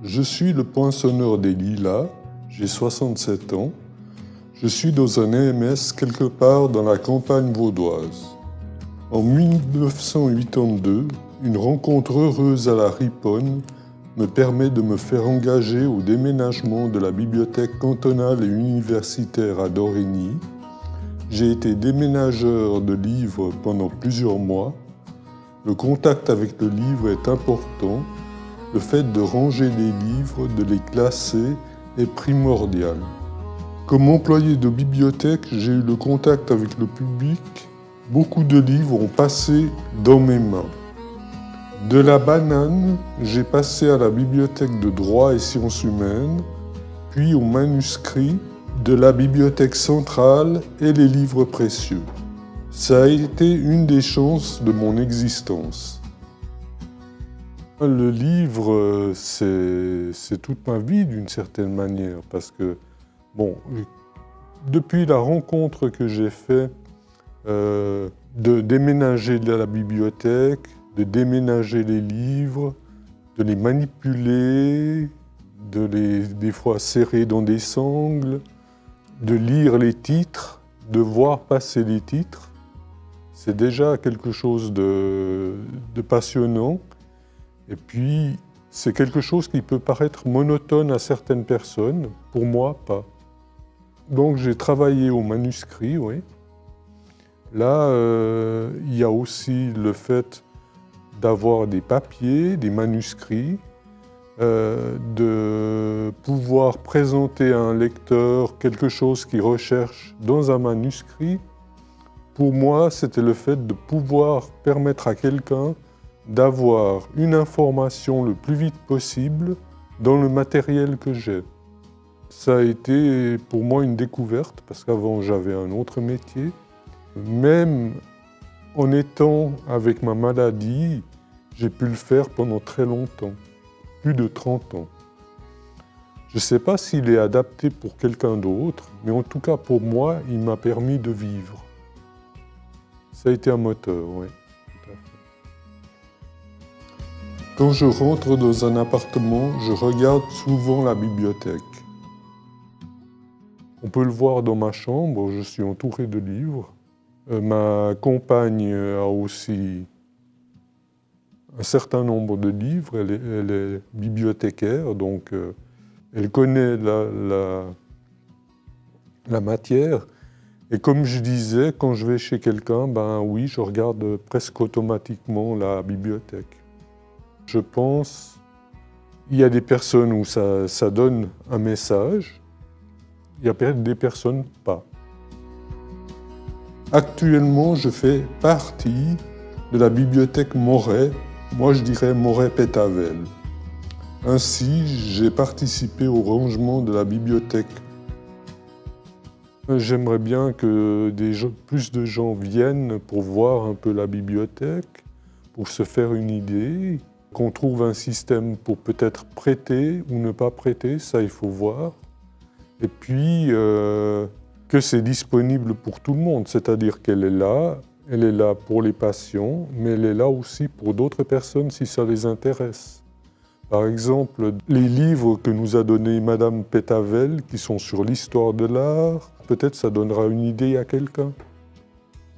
Je suis le poinçonneur des lilas, j'ai 67 ans. Je suis dans un EMS quelque part dans la campagne vaudoise. En 1982, une rencontre heureuse à la Riponne me permet de me faire engager au déménagement de la bibliothèque cantonale et universitaire à Dorigny. J'ai été déménageur de livres pendant plusieurs mois. Le contact avec le livre est important. Le fait de ranger les livres, de les classer est primordial. Comme employé de bibliothèque, j'ai eu le contact avec le public. Beaucoup de livres ont passé dans mes mains. De la banane, j'ai passé à la bibliothèque de droit et sciences humaines, puis aux manuscrits de la bibliothèque centrale et les livres précieux. Ça a été une des chances de mon existence. Le livre, c'est toute ma vie d'une certaine manière, parce que, bon, depuis la rencontre que j'ai faite de déménager de la bibliothèque, de déménager les livres, de les manipuler, de les des fois serrer dans des sangles, de lire les titres, de voir passer les titres, c'est déjà quelque chose de passionnant. Et puis, c'est quelque chose qui peut paraître monotone à certaines personnes, pour moi, pas. Donc j'ai travaillé au manuscrit, oui. Là, il y a aussi le fait d'avoir des papiers, des manuscrits, de pouvoir présenter à un lecteur quelque chose qu'il recherche dans un manuscrit. Pour moi, c'était le fait de pouvoir permettre à quelqu'un d'avoir une information le plus vite possible dans le matériel que j'ai. Ça a été pour moi une découverte, parce qu'avant j'avais un autre métier. Même en étant avec ma maladie, j'ai pu le faire pendant très longtemps, plus de 30 ans. Je ne sais pas s'il est adapté pour quelqu'un d'autre, mais en tout cas pour moi, il m'a permis de vivre. Ça a été un moteur, oui. Tout à fait. Quand je rentre dans un appartement, je regarde souvent la bibliothèque. On peut le voir dans ma chambre, je suis entouré de livres. Ma compagne a aussi un certain nombre de livres, elle est bibliothécaire, donc elle connaît la matière. Et comme je disais, quand je vais chez quelqu'un, ben oui, je regarde presque automatiquement la bibliothèque. Je pense qu'il y a des personnes où ça donne un message, il y a des personnes pas. Actuellement, je fais partie de la bibliothèque Moret, moi je dirais Moret-Pétavel. Ainsi, j'ai participé au rangement de la bibliothèque. J'aimerais bien que plus de gens viennent pour voir un peu la bibliothèque, pour se faire une idée, qu'on trouve un système pour peut-être prêter ou ne pas prêter, ça il faut voir. Et puis que c'est disponible pour tout le monde, c'est-à-dire qu'elle est là pour les patients, mais elle est là aussi pour d'autres personnes si ça les intéresse. Par exemple, les livres que nous a donnés Madame Pétavel, qui sont sur l'histoire de l'art, peut-être ça donnera une idée à quelqu'un.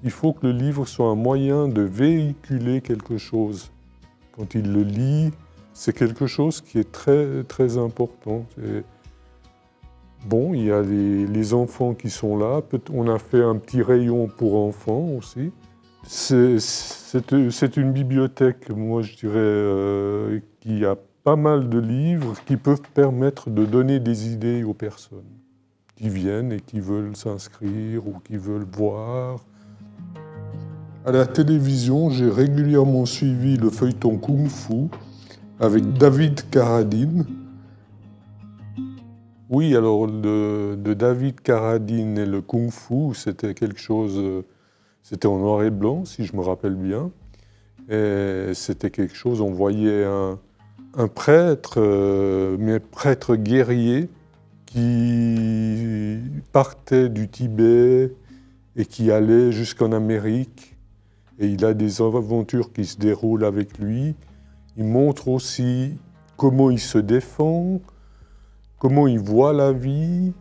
Il faut que le livre soit un moyen de véhiculer quelque chose. Quand il le lit, c'est quelque chose qui est très, très important. Bon, il y a les enfants qui sont là. On a fait un petit rayon pour enfants aussi. C'est une bibliothèque, moi je dirais, qui a pas mal de livres qui peuvent permettre de donner des idées aux personnes qui viennent et qui veulent s'inscrire ou qui veulent voir. À la télévision, j'ai régulièrement suivi le feuilleton Kung Fu avec David Carradine. Oui, alors de David Carradine et le Kung Fu, c'était quelque chose, c'était en noir et blanc, si je me rappelle bien. Et c'était quelque chose, on voyait un prêtre, mais prêtre guerrier, qui partait du Tibet et qui allait jusqu'en Amérique. Et il a des aventures qui se déroulent avec lui. Il montre aussi comment il se défend, comment il voit la vie.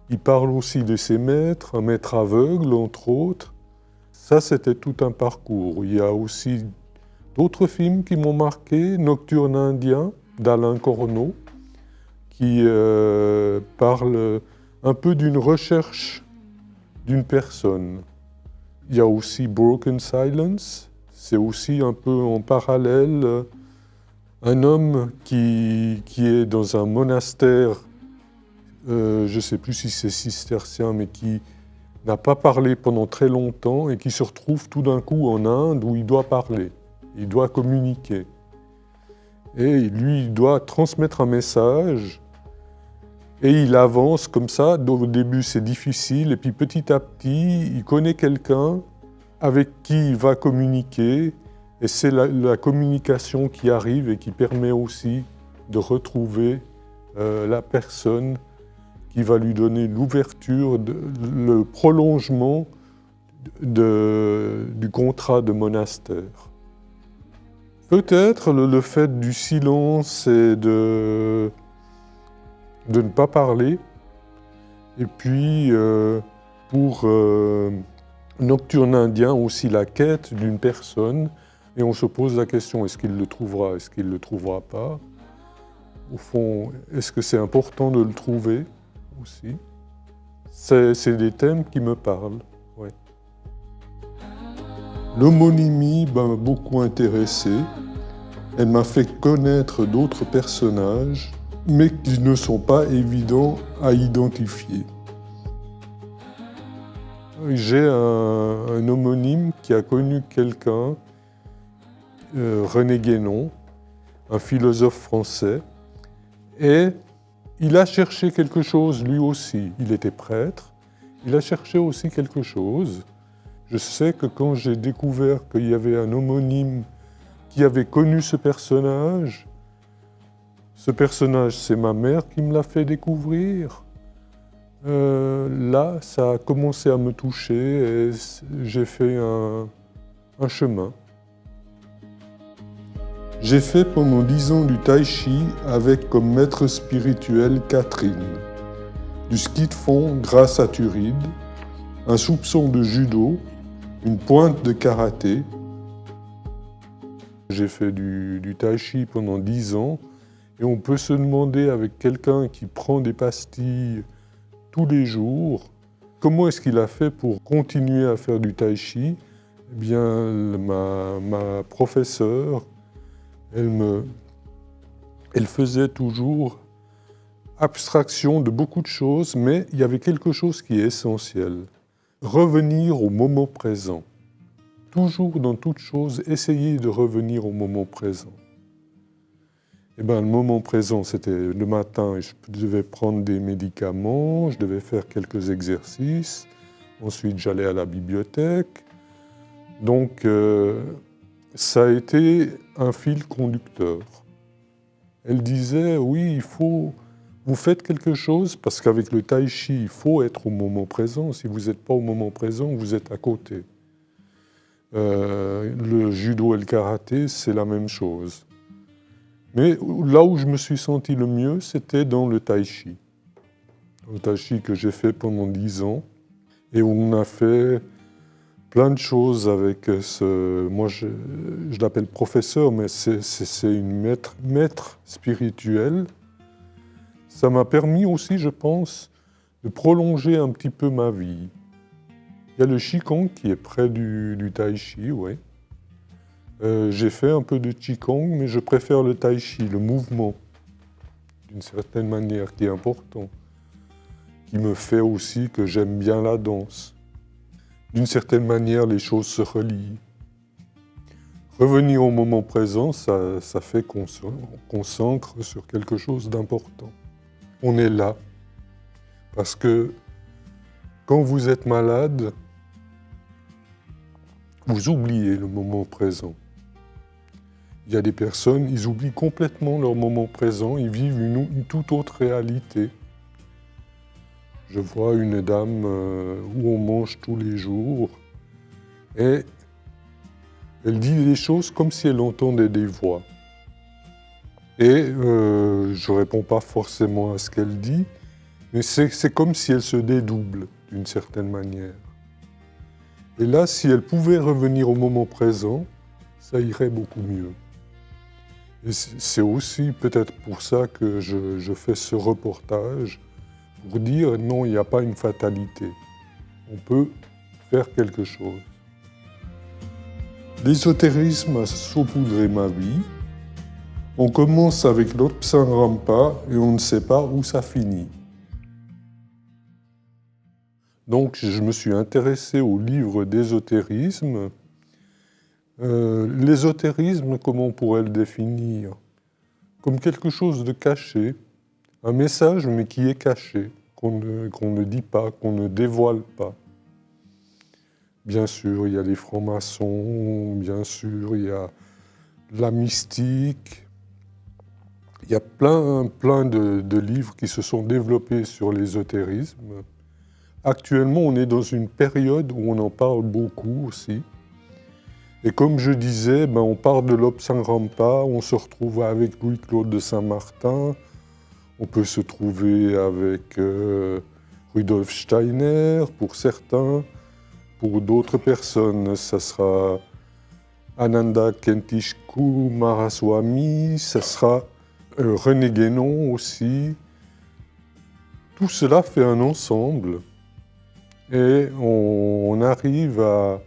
Il parle aussi de ses maîtres, un maître aveugle, entre autres. Ça, c'était tout un parcours. Il y a aussi d'autres films qui m'ont marqué. Nocturne indien, d'Alain Corneau, qui parle un peu d'une recherche d'une personne. Il y a aussi Broken Silence. C'est aussi un peu en parallèle un homme qui est dans un monastère, je ne sais plus si c'est cistercien, mais qui n'a pas parlé pendant très longtemps et qui se retrouve tout d'un coup en Inde où il doit parler, il doit communiquer. Et lui, il doit transmettre un message et il avance comme ça. Au début, c'est difficile et puis petit à petit, il connaît quelqu'un avec qui il va communiquer. Et c'est la communication qui arrive et qui permet aussi de retrouver la personne qui va lui donner l'ouverture, le prolongement du contrat de monastère. Peut-être le fait du silence et de ne pas parler. Et puis, pour Nocturne indien, aussi la quête d'une personne. Et on se pose la question, est-ce qu'il le trouvera, est-ce qu'il ne le trouvera pas? Au fond, est-ce que c'est important de le trouver aussi? C'est des thèmes qui me parlent. Ouais. L'homonymie m'a beaucoup intéressé. Elle m'a fait connaître d'autres personnages, mais qui ne sont pas évidents à identifier. J'ai un homonyme qui a connu quelqu'un, René Guénon, un philosophe français, et il a cherché quelque chose lui aussi. Il était prêtre, il a cherché aussi quelque chose. Je sais que quand j'ai découvert qu'il y avait un homonyme qui avait connu ce personnage, c'est ma mère qui me l'a fait découvrir. Là, ça a commencé à me toucher et j'ai fait un chemin. J'ai fait pendant 10 ans du tai chi avec comme maître spirituel Catherine, du ski de fond grâce à Turide, un soupçon de judo, une pointe de karaté. J'ai fait du tai chi pendant 10 ans et on peut se demander avec quelqu'un qui prend des pastilles tous les jours, comment est-ce qu'il a fait pour continuer à faire du tai chi? Eh bien, ma professeure, elle faisait toujours abstraction de beaucoup de choses, mais il y avait quelque chose qui est essentiel. Revenir au moment présent. Toujours dans toute chose, essayer de revenir au moment présent. Eh bien, le moment présent, c'était le matin, je devais prendre des médicaments, je devais faire quelques exercices, ensuite j'allais à la bibliothèque. Donc, ça a été un fil conducteur. Elle disait, oui, vous faites quelque chose, parce qu'avec le tai chi, il faut être au moment présent. Si vous n'êtes pas au moment présent, vous êtes à côté. Le judo et le karaté, c'est la même chose. Mais là où je me suis senti le mieux, c'était dans le tai chi. Le tai chi que j'ai fait pendant 10 ans, et où on a fait plein de choses avec moi je l'appelle professeur, mais c'est une maître spirituelle. Ça m'a permis aussi, je pense, de prolonger un petit peu ma vie. Il y a le Qigong qui est près du Tai Chi, oui. J'ai fait un peu de Qigong, mais je préfère le Tai Chi, le mouvement, d'une certaine manière, qui est important, qui me fait aussi que j'aime bien la danse. D'une certaine manière, les choses se relient. Revenir au moment présent, ça fait qu'on s'ancre sur quelque chose d'important. On est là, parce que quand vous êtes malade, vous oubliez le moment présent. Il y a des personnes, ils oublient complètement leur moment présent, ils vivent une toute autre réalité. Je vois une dame où on mange tous les jours et elle dit des choses comme si elle entendait des voix. Et je ne réponds pas forcément à ce qu'elle dit, mais c'est comme si elle se dédouble d'une certaine manière. Et là, si elle pouvait revenir au moment présent, ça irait beaucoup mieux. Et c'est aussi peut-être pour ça que je fais ce reportage, pour dire non, il n'y a pas une fatalité. On peut faire quelque chose. L'ésotérisme a saupoudré ma vie. On commence avec l'Obsang Rampa et on ne sait pas où ça finit. Donc je me suis intéressé au livre d'ésotérisme. L'ésotérisme, comment on pourrait le définir? Comme quelque chose de caché, un message mais qui est caché, qu'on ne dit pas, qu'on ne dévoile pas. Bien sûr, il y a les francs-maçons, bien sûr, il y a la mystique. Il y a plein de livres qui se sont développés sur l'ésotérisme. Actuellement, on est dans une période où on en parle beaucoup aussi. Et comme je disais, on part de l'Obsang Rampa, on se retrouve avec Louis-Claude de Saint-Martin, on peut se trouver avec Rudolf Steiner pour certains, pour d'autres personnes, ça sera Ananda Kentish Kumaraswamy, ça sera René Guénon aussi. Tout cela fait un ensemble et on arrive à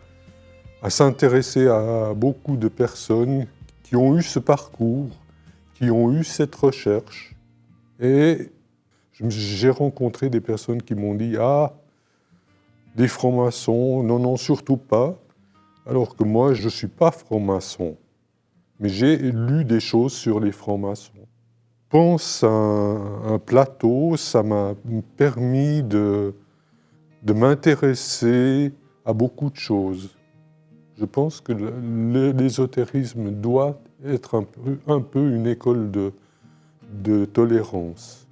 s'intéresser à beaucoup de personnes qui ont eu ce parcours, qui ont eu cette recherche. Et j'ai rencontré des personnes qui m'ont dit « Ah, des francs-maçons, non, surtout pas ». Alors que moi, je ne suis pas franc-maçon, mais j'ai lu des choses sur les francs-maçons. Je pense à un plateau, ça m'a permis de m'intéresser à beaucoup de choses. Je pense que l'ésotérisme doit être un peu une école de tolérance.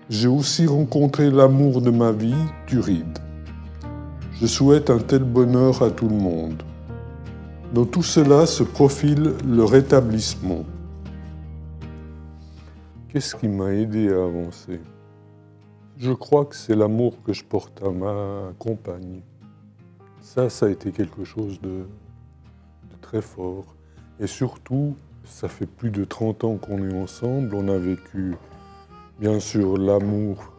J'ai aussi rencontré l'amour de ma vie, Turide. Je souhaite un tel bonheur à tout le monde. Dans tout cela se profile le rétablissement. Qu'est-ce qui m'a aidé à avancer? Je crois que c'est l'amour que je porte à ma compagne. Ça a été quelque chose de très fort. Et surtout, ça fait plus de 30 ans qu'on est ensemble. On a vécu, bien sûr, l'amour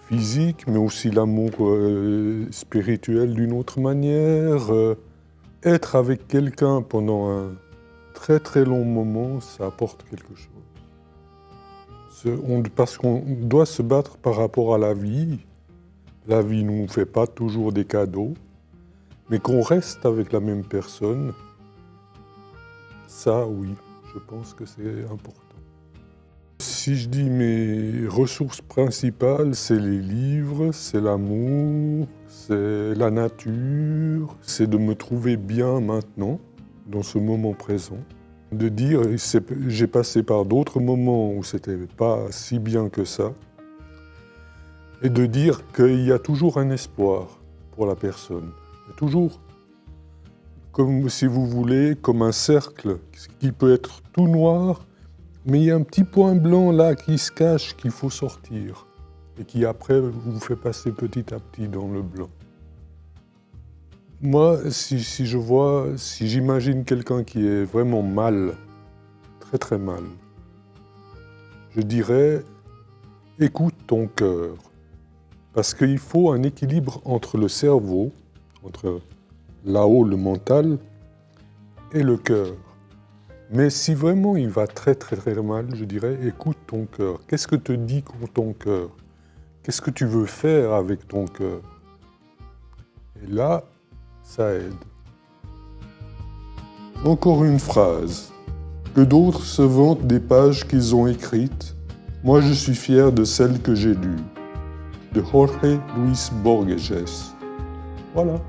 physique, mais aussi l'amour spirituel d'une autre manière. Être avec quelqu'un pendant un très long moment, ça apporte quelque chose. Parce qu'on doit se battre par rapport à la vie. La vie ne nous fait pas toujours des cadeaux, mais qu'on reste avec la même personne, ça oui, je pense que c'est important. Si je dis mes ressources principales, c'est les livres, c'est l'amour, c'est la nature, c'est de me trouver bien maintenant, dans ce moment présent. De dire, j'ai passé par d'autres moments où c'était pas si bien que ça, et de dire qu'il y a toujours un espoir pour la personne. Il y a toujours, comme si vous voulez, comme un cercle qui peut être tout noir, mais il y a un petit point blanc là qui se cache, qu'il faut sortir, et qui après vous fait passer petit à petit dans le blanc. Moi, si j'imagine quelqu'un qui est vraiment mal, très mal, je dirais, écoute ton cœur. Parce qu'il faut un équilibre entre le cerveau, entre là-haut le mental, et le cœur. Mais si vraiment il va très mal, je dirais, écoute ton cœur. Qu'est-ce que te dit ton cœur? Qu'est-ce que tu veux faire avec ton cœur? Et là, ça aide. Encore une phrase. Que d'autres se vantent des pages qu'ils ont écrites, moi je suis fier de celles que j'ai lues. De Jorge Luis Borges. Voilà.